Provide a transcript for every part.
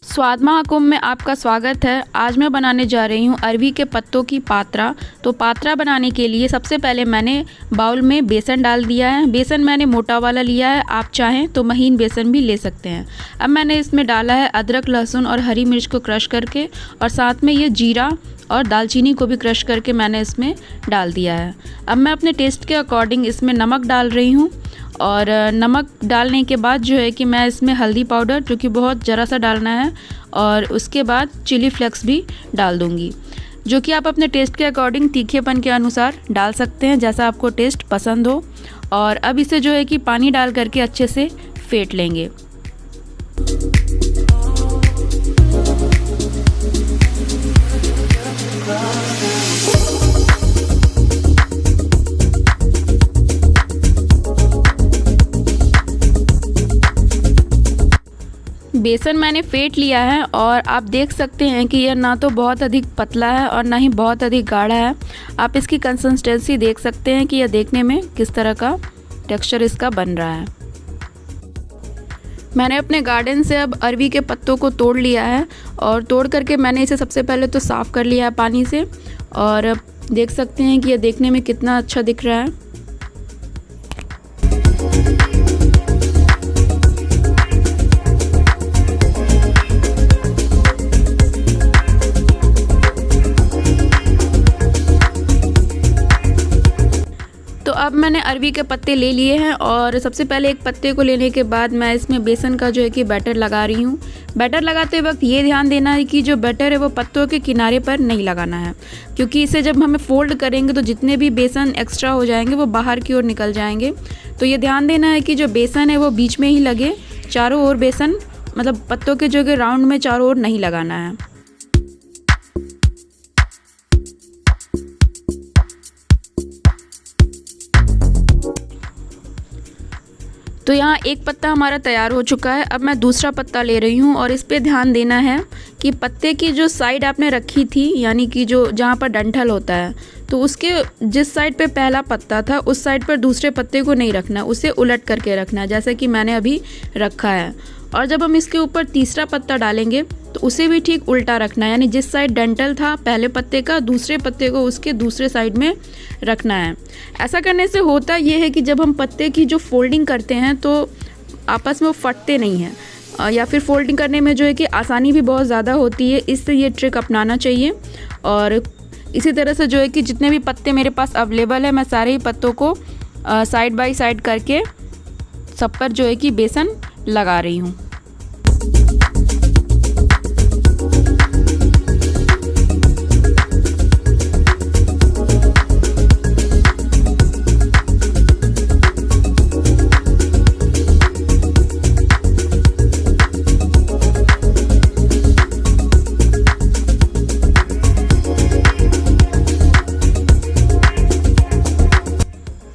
स्वाद महाकुंभ में आपका स्वागत है। आज मैं बनाने जा रही हूँ अरवी के पत्तों की पात्रा। तो पात्रा बनाने के लिए सबसे पहले मैंने बाउल में बेसन डाल दिया है। बेसन मैंने मोटा वाला लिया है, आप चाहें तो महीन बेसन भी ले सकते हैं। अब मैंने इसमें डाला है अदरक, लहसुन और हरी मिर्च को क्रश करके, और साथ में ये जीरा और दालचीनी को भी क्रश करके मैंने इसमें डाल दिया है। अब मैं अपने टेस्ट के अकॉर्डिंग इसमें नमक डाल रही हूँ, और नमक डालने के बाद जो है कि मैं इसमें हल्दी पाउडर, जो कि बहुत ज़रा सा डालना है, और उसके बाद चिली फ्लेक्स भी डाल दूँगी, जो कि आप अपने टेस्ट के अकॉर्डिंग तीखेपन के अनुसार डाल सकते हैं, जैसा आपको टेस्ट पसंद हो। और अब इसे जो है कि पानी डाल करके अच्छे से फेंट लेंगे। बेसन मैंने फेंट लिया है, और आप देख सकते हैं कि यह ना तो बहुत अधिक पतला है और ना ही बहुत अधिक गाढ़ा है। आप इसकी कंसिस्टेंसी देख सकते हैं कि यह देखने में किस तरह का टेक्सचर इसका बन रहा है। मैंने अपने गार्डन से अब अरवी के पत्तों को तोड़ लिया है, और तोड़ करके मैंने इसे सबसे पहले तो साफ़ कर लिया है पानी से, और देख सकते हैं कि यह देखने में कितना अच्छा दिख रहा है। तो अब मैंने अरवी के पत्ते ले लिए हैं, और सबसे पहले एक पत्ते को लेने के बाद मैं इसमें बेसन का जो है कि बैटर लगा रही हूँ। बैटर लगाते वक्त ये ध्यान देना है कि जो बैटर है वो पत्तों के किनारे पर नहीं लगाना है, क्योंकि इसे जब हमें फोल्ड करेंगे तो जितने भी बेसन एक्स्ट्रा हो जाएंगे वो बाहर की ओर निकल जाएंगे। तो ये ध्यान देना है कि जो बेसन है वो बीच में ही लगे, चारों ओर बेसन, मतलब पत्तों के जो कि राउंड में चारों ओर नहीं लगाना है। तो यहाँ एक पत्ता हमारा तैयार हो चुका है। अब मैं दूसरा पत्ता ले रही हूँ, और इस पे ध्यान देना है कि पत्ते की जो साइड आपने रखी थी, यानी कि जो जहाँ पर डंठल होता है, तो उसके जिस साइड पे पहला पत्ता था उस साइड पर दूसरे पत्ते को नहीं रखना, उसे उलट करके रखना है, जैसे कि मैंने अभी रखा है। और जब हम इसके ऊपर तीसरा पत्ता डालेंगे तो उसे भी ठीक उल्टा रखना है, यानी जिस साइड डंठल था पहले पत्ते का, दूसरे पत्ते को उसके दूसरे साइड में रखना है। ऐसा करने से होता ये है कि जब हम पत्ते की जो फोल्डिंग करते हैं तो आपस में वो फटते नहीं हैं, या फिर फोल्डिंग करने में जो है कि आसानी भी बहुत ज़्यादा होती है। इससे ये ट्रिक अपनाना चाहिए। और इसी तरह से जो है कि जितने भी पत्ते मेरे पास अवेलेबल है, मैं सारे ही पत्तों को साइड बाय साइड करके सब पर जो है कि बेसन लगा रही हूँ।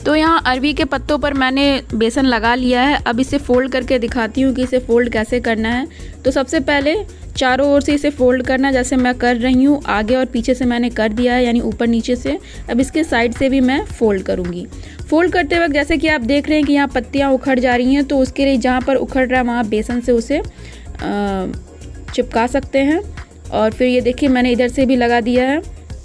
तो यहाँ अरवी के पत्तों पर मैंने बेसन लगा लिया है। अब इसे फोल्ड करके दिखाती हूँ कि इसे फ़ोल्ड कैसे करना है। तो सबसे पहले चारों ओर से इसे फ़ोल्ड करना, जैसे मैं कर रही हूँ। आगे और पीछे से मैंने कर दिया है, यानी ऊपर नीचे से। अब इसके साइड से भी मैं फ़ोल्ड करूँगी। फ़ोल्ड करते वक्त जैसे कि आप देख रहे हैं कि यहाँ पत्तियाँ उखड़ जा रही हैं, तो उसके लिए जहाँ पर उखड़ रहा है वहाँ बेसन से उसे चिपका सकते हैं। और फिर ये देखिए मैंने इधर से भी लगा दिया है,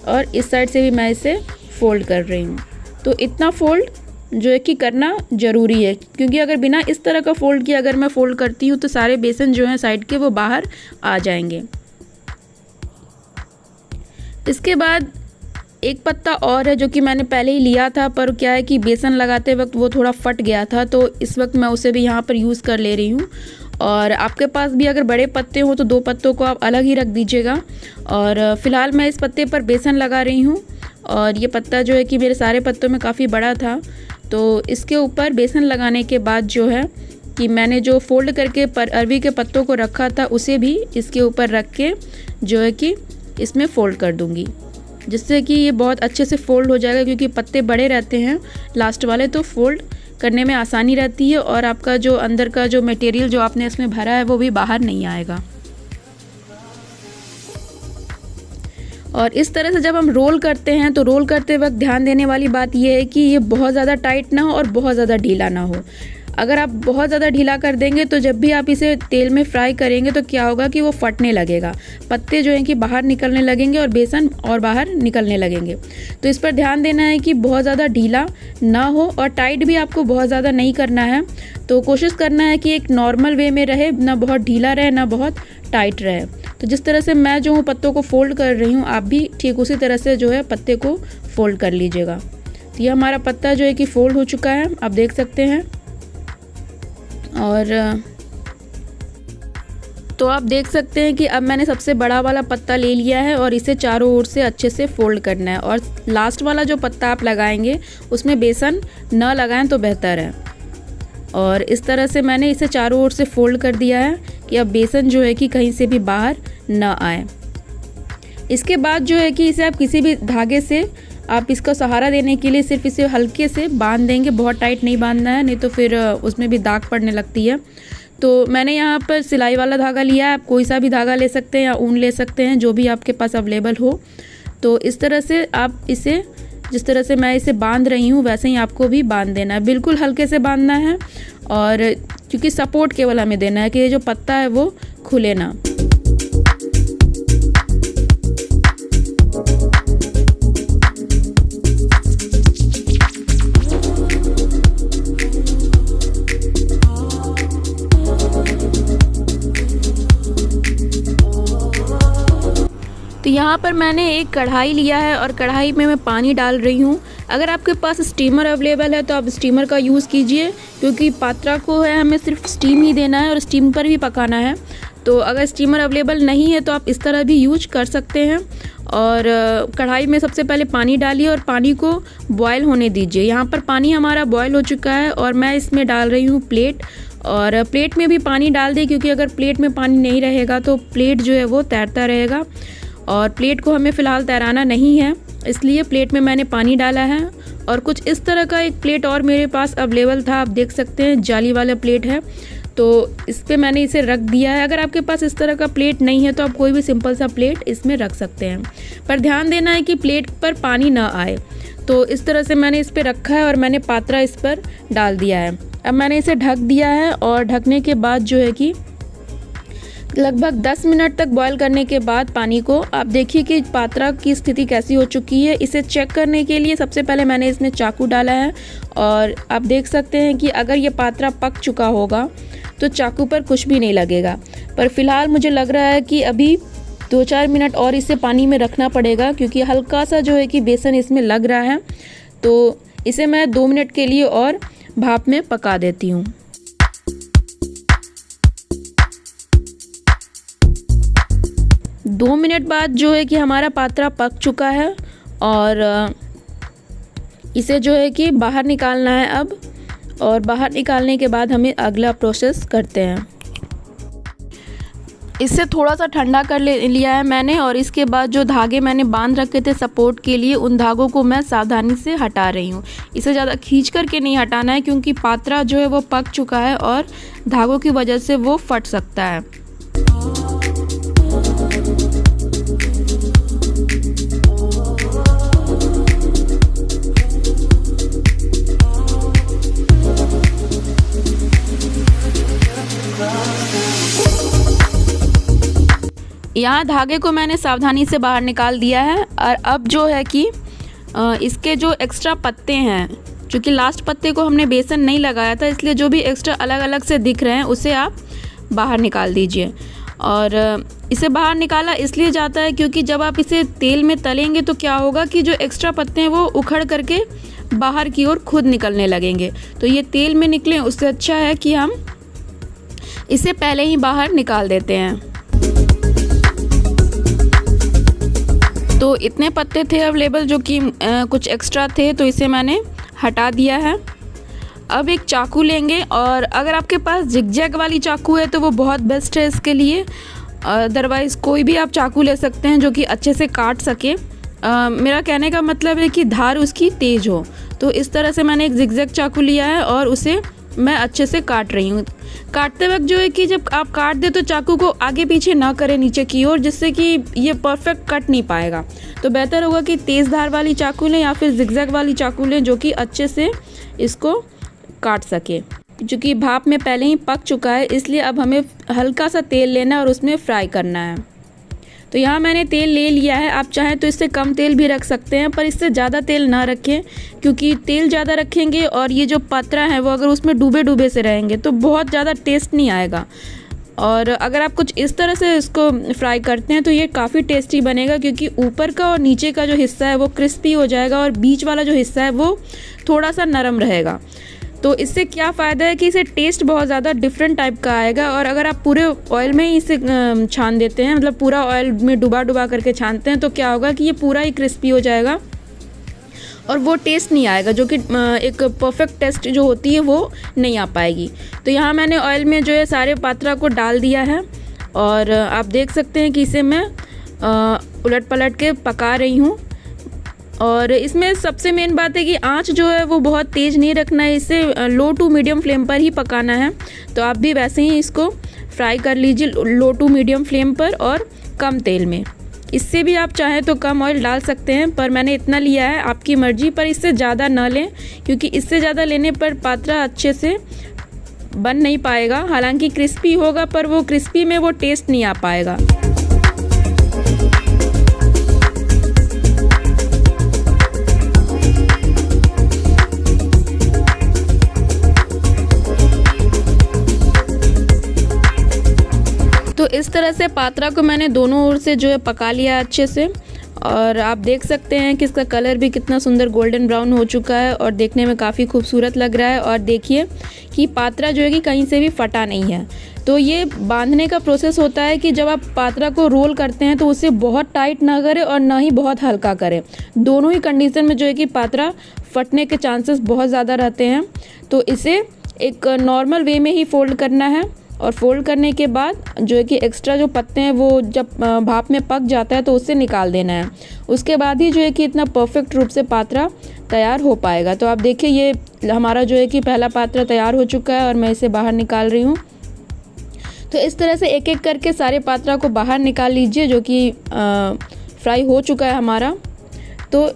और इस साइड से भी मैं इसे फ़ोल्ड कर रही हूँ। तो इतना फ़ोल्ड जो है कि करना ज़रूरी है, क्योंकि अगर बिना इस तरह का फ़ोल्ड किया अगर मैं फ़ोल्ड करती हूँ तो सारे बेसन जो हैं साइड के वो बाहर आ जाएंगे। इसके बाद एक पत्ता और है जो कि मैंने पहले ही लिया था, पर क्या है कि बेसन लगाते वक्त वो थोड़ा फट गया था, तो इस वक्त मैं उसे भी यहाँ पर यूज़ कर ले रही हूँ। और आपके पास भी अगर बड़े पत्ते हो तो दो पत्तों को आप अलग ही रख दीजिएगा। और फ़िलहाल मैं इस पत्ते पर बेसन लगा रही हूँ, और ये पत्ता जो है कि मेरे सारे पत्तों में काफ़ी बड़ा था। तो इसके ऊपर बेसन लगाने के बाद जो है कि मैंने जो फ़ोल्ड करके पर अरवी के पत्तों को रखा था उसे भी इसके ऊपर रख के जो है कि इसमें फ़ोल्ड कर दूँगी, जिससे कि ये बहुत अच्छे से फ़ोल्ड हो जाएगा, क्योंकि पत्ते बड़े रहते हैं लास्ट वाले, तो फ़ोल्ड करने में आसानी रहती है, और आपका जो अंदर का जो मटेरियल जो आपने इसमें भरा है वो भी बाहर नहीं आएगा। और इस तरह से जब हम रोल करते हैं तो रोल करते वक्त ध्यान देने वाली बात यह है कि ये बहुत ज़्यादा टाइट ना हो और बहुत ज़्यादा ढीला ना हो। अगर आप बहुत ज़्यादा ढीला कर देंगे तो जब भी आप इसे तेल में फ्राई करेंगे तो क्या होगा कि वो फटने लगेगा, पत्ते जो हैं कि बाहर निकलने लगेंगे और बेसन और बाहर निकलने लगेंगे। तो इस पर ध्यान देना है कि बहुत ज़्यादा ढीला ना हो और टाइट भी आपको बहुत ज़्यादा नहीं करना है। तो कोशिश करना है कि एक नॉर्मल वे में रहे, ना बहुत ढीला रहे ना बहुत टाइट रहे। तो जिस तरह से मैं जो हूँ पत्तों को फ़ोल्ड कर रही हूँ, आप भी ठीक उसी तरह से जो है पत्ते को फ़ोल्ड कर लीजिएगा। तो ये हमारा पत्ता जो है कि फ़ोल्ड हो चुका है, आप देख सकते हैं। और तो आप देख सकते हैं कि अब मैंने सबसे बड़ा वाला पत्ता ले लिया है और इसे चारों ओर से अच्छे से फ़ोल्ड करना है। और लास्ट वाला जो पत्ता आप लगाएंगे उसमें बेसन न लगाएं तो बेहतर है। और इस तरह से मैंने इसे चारों ओर से फ़ोल्ड कर दिया है कि अब बेसन जो है कि कहीं से भी बाहर न आए। इसके बाद जो है कि इसे आप किसी भी धागे से आप इसका सहारा देने के लिए सिर्फ इसे हल्के से बांध देंगे, बहुत टाइट नहीं बांधना है, नहीं तो फिर उसमें भी दाग पड़ने लगती है। तो मैंने यहाँ पर सिलाई वाला धागा लिया है, आप कोई सा भी धागा ले सकते हैं या ऊन ले सकते हैं, जो भी आपके पास अवेलेबल हो। तो इस तरह से आप इसे, जिस तरह से मैं इसे बांध रही हूँ वैसे ही आपको भी बांध देना है, बिल्कुल हल्के से बांधना है। और क्योंकि सपोर्ट केवल हमें देना है कि ये जो पत्ता है वो खुले ना। तो यहाँ पर मैंने एक कढ़ाई लिया है और कढ़ाई में मैं पानी डाल रही हूँ। अगर आपके पास स्टीमर अवेलेबल है तो आप स्टीमर का यूज़ कीजिए, क्योंकि पात्रा को है हमें सिर्फ स्टीम ही देना है और स्टीम पर भी पकाना है। तो अगर स्टीमर अवेलेबल नहीं है तो आप इस तरह भी यूज कर सकते हैं। और कढ़ाई में सबसे पहले पानी डालिए और पानी को बॉयल होने दीजिए। यहाँ पर पानी हमारा बॉयल हो चुका है और मैं इसमें डाल रही हूँ प्लेट। और प्लेट में भी पानी डाल दें, क्योंकि अगर प्लेट में पानी नहीं रहेगा तो प्लेट जो है वो तैरता रहेगा और प्लेट को हमें फ़िलहाल तैराना नहीं है, इसलिए प्लेट में मैंने पानी डाला है। और कुछ इस तरह का एक प्लेट और मेरे पास अवेलेबल था, आप देख सकते हैं जाली वाला प्लेट है, तो इस पे मैंने इसे रख दिया है। अगर आपके पास इस तरह का प्लेट नहीं है तो आप कोई भी सिंपल सा प्लेट इसमें रख सकते हैं, पर ध्यान देना है कि प्लेट पर पानी ना आए। तो इस तरह से मैंने इस पर रखा है और मैंने पात्रा इस पर डाल दिया है। अब मैंने इसे ढक दिया है और ढकने के बाद जो है कि लगभग 10 मिनट तक बॉईल करने के बाद पानी को आप देखिए कि पात्रा की स्थिति कैसी हो चुकी है। इसे चेक करने के लिए सबसे पहले मैंने इसमें चाकू डाला है और आप देख सकते हैं कि अगर ये पात्रा पक चुका होगा तो चाकू पर कुछ भी नहीं लगेगा, पर फ़िलहाल मुझे लग रहा है कि अभी 2-4 मिनट और इसे पानी में रखना पड़ेगा, क्योंकि हल्का सा जो है कि बेसन इसमें लग रहा है। तो इसे मैं 2 मिनट के लिए और भाप में पका देती हूँ। दो मिनट बाद जो है कि हमारा पात्रा पक चुका है और इसे जो है कि बाहर निकालना है अब। और बाहर निकालने के बाद हमें अगला प्रोसेस करते हैं। इससे थोड़ा सा ठंडा कर लिया है मैंने और इसके बाद जो धागे मैंने बांध रखे थे सपोर्ट के लिए, उन धागों को मैं सावधानी से हटा रही हूँ। इसे ज़्यादा खींच करके नहीं हटाना है, क्योंकि पात्रा जो है वो पक चुका है और धागों की वजह से वो फट सकता है। यहाँ धागे को मैंने सावधानी से बाहर निकाल दिया है। और अब जो है कि इसके जो एक्स्ट्रा पत्ते हैं, क्योंकि लास्ट पत्ते को हमने बेसन नहीं लगाया था, इसलिए जो भी एक्स्ट्रा अलग अलग से दिख रहे हैं उसे आप बाहर निकाल दीजिए। और इसे बाहर निकाला इसलिए जाता है क्योंकि जब आप इसे तेल में तलेंगे तो क्या होगा कि जो एक्स्ट्रा पत्ते हैं वो उखड़ करके बाहर की ओर खुद निकलने लगेंगे। तो ये तेल में निकलें उससे अच्छा है कि हम इसे पहले ही बाहर निकाल देते हैं। तो इतने पत्ते थे अवेलेबल जो कि कुछ एक्स्ट्रा थे, तो इसे मैंने हटा दिया है। अब एक चाकू लेंगे और अगर आपके पास जिगजैग वाली चाकू है तो वो बहुत बेस्ट है इसके लिए। अदरवाइज़ कोई भी आप चाकू ले सकते हैं जो कि अच्छे से काट सके। मेरा कहने का मतलब है कि धार उसकी तेज़ हो। तो इस तरह से मैंने एक जिगजैग चाकू लिया है और उसे मैं अच्छे से काट रही हूँ। काटते वक्त जो है कि जब आप काट दे तो चाकू को आगे पीछे ना करें नीचे की ओर, जिससे कि ये परफेक्ट कट नहीं पाएगा। तो बेहतर होगा कि तेज़ धार वाली चाकू लें या फिर जिगजैग वाली चाकू लें जो कि अच्छे से इसको काट सके। चूँकि भाप में पहले ही पक चुका है, इसलिए अब हमें हल्का सा तेल लेना है और उसमें फ्राई करना है। तो यहाँ मैंने तेल ले लिया है। आप चाहें तो इससे कम तेल भी रख सकते हैं, पर इससे ज़्यादा तेल ना रखें, क्योंकि तेल ज़्यादा रखेंगे और ये जो पात्रा है वो अगर उसमें डूबे डूबे से रहेंगे तो बहुत ज़्यादा टेस्ट नहीं आएगा। और अगर आप कुछ इस तरह से इसको फ्राई करते हैं तो ये काफ़ी टेस्टी बनेगा, क्योंकि ऊपर का और नीचे का जो हिस्सा है वो क्रिस्पी हो जाएगा और बीच वाला जो हिस्सा है वो थोड़ा सा नरम रहेगा। तो इससे क्या फ़ायदा है कि इसे टेस्ट बहुत ज़्यादा डिफरेंट टाइप का आएगा। और अगर आप पूरे ऑयल में ही इसे छान देते हैं, मतलब पूरा ऑयल में डुबा करके छानते हैं, तो क्या होगा कि ये पूरा ही क्रिस्पी हो जाएगा और वो टेस्ट नहीं आएगा, जो कि एक परफेक्ट टेस्ट जो होती है वो नहीं आ पाएगी। तो यहाँ मैंने ऑयल में जो है सारे पात्रा को डाल दिया है और आप देख सकते हैं कि इसे मैं उलट पलट के पका रही हूँ। और इसमें सबसे मेन बात है कि आंच जो है वो बहुत तेज़ नहीं रखना है, इसे लो टू मीडियम फ्लेम पर ही पकाना है। तो आप भी वैसे ही इसको फ्राई कर लीजिए लो टू मीडियम फ्लेम पर और कम तेल में। इससे भी आप चाहें तो कम ऑयल डाल सकते हैं, पर मैंने इतना लिया है, आपकी मर्ज़ी, पर इससे ज़्यादा ना लें, क्योंकि इससे ज़्यादा लेने पर पात्रा अच्छे से बन नहीं पाएगा। हालांकि क्रिस्पी होगा, पर वो क्रिस्पी में वो टेस्ट नहीं आ पाएगा। तो इस तरह से पात्रा को मैंने दोनों ओर से जो है पका लिया अच्छे से, और आप देख सकते हैं कि इसका कलर भी कितना सुंदर गोल्डन ब्राउन हो चुका है और देखने में काफ़ी खूबसूरत लग रहा है। और देखिए कि पात्रा जो है कि कहीं से भी फटा नहीं है। तो ये बांधने का प्रोसेस होता है कि जब आप पात्रा को रोल करते हैं तो उसे बहुत टाइट ना करें और ना ही बहुत हल्का करें। दोनों ही कंडीशन में जो है कि पात्रा फटने के चांसेस बहुत ज़्यादा रहते हैं। तो इसे एक नॉर्मल वे में ही फोल्ड करना है, और फोल्ड करने के बाद जो है कि एक्स्ट्रा जो पत्ते हैं वो जब भाप में पक जाता है तो उससे निकाल देना है। उसके बाद ही जो है कि इतना परफेक्ट रूप से पात्रा तैयार हो पाएगा। तो आप देखिए ये हमारा जो है कि पहला पात्रा तैयार हो चुका है और मैं इसे बाहर निकाल रही हूँ। तो इस तरह से एक एक करके सारे पात्रा को बाहर निकाल लीजिए, जो कि फ्राई हो चुका है हमारा। तो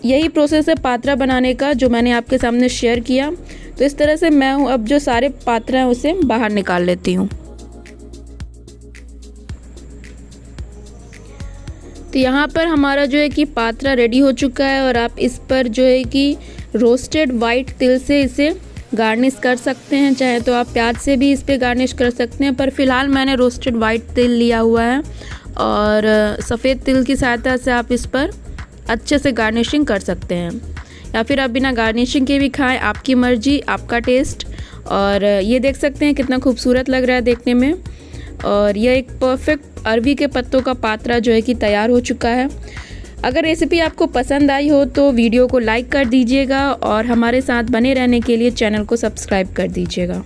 यही प्रोसेस है पात्रा बनाने का जो मैंने आपके सामने शेयर किया। तो इस तरह से मैं अब जो सारे पात्रा हैं उसे बाहर निकाल लेती हूँ। तो यहाँ पर हमारा जो है कि पात्रा रेडी हो चुका है, और आप इस पर जो है कि रोस्टेड वाइट तिल से इसे गार्निश कर सकते हैं। चाहे तो आप प्याज से भी इस पर गार्निश कर सकते हैं, पर फ़िलहाल मैंने रोस्टेड वाइट तिल लिया हुआ है, और सफ़ेद तिल की सहायता से आप इस पर अच्छे से गार्निशिंग कर सकते हैं, या फिर आप बिना गार्निशिंग के भी खाएं, आपकी मर्जी, आपका टेस्ट। और ये देख सकते हैं कितना खूबसूरत लग रहा है देखने में। और यह एक परफेक्ट अरवी के पत्तों का पात्रा जो है कि तैयार हो चुका है। अगर रेसिपी आपको पसंद आई हो तो वीडियो को लाइक कर दीजिएगा, और हमारे साथ बने रहने के लिए चैनल को सब्सक्राइब कर दीजिएगा।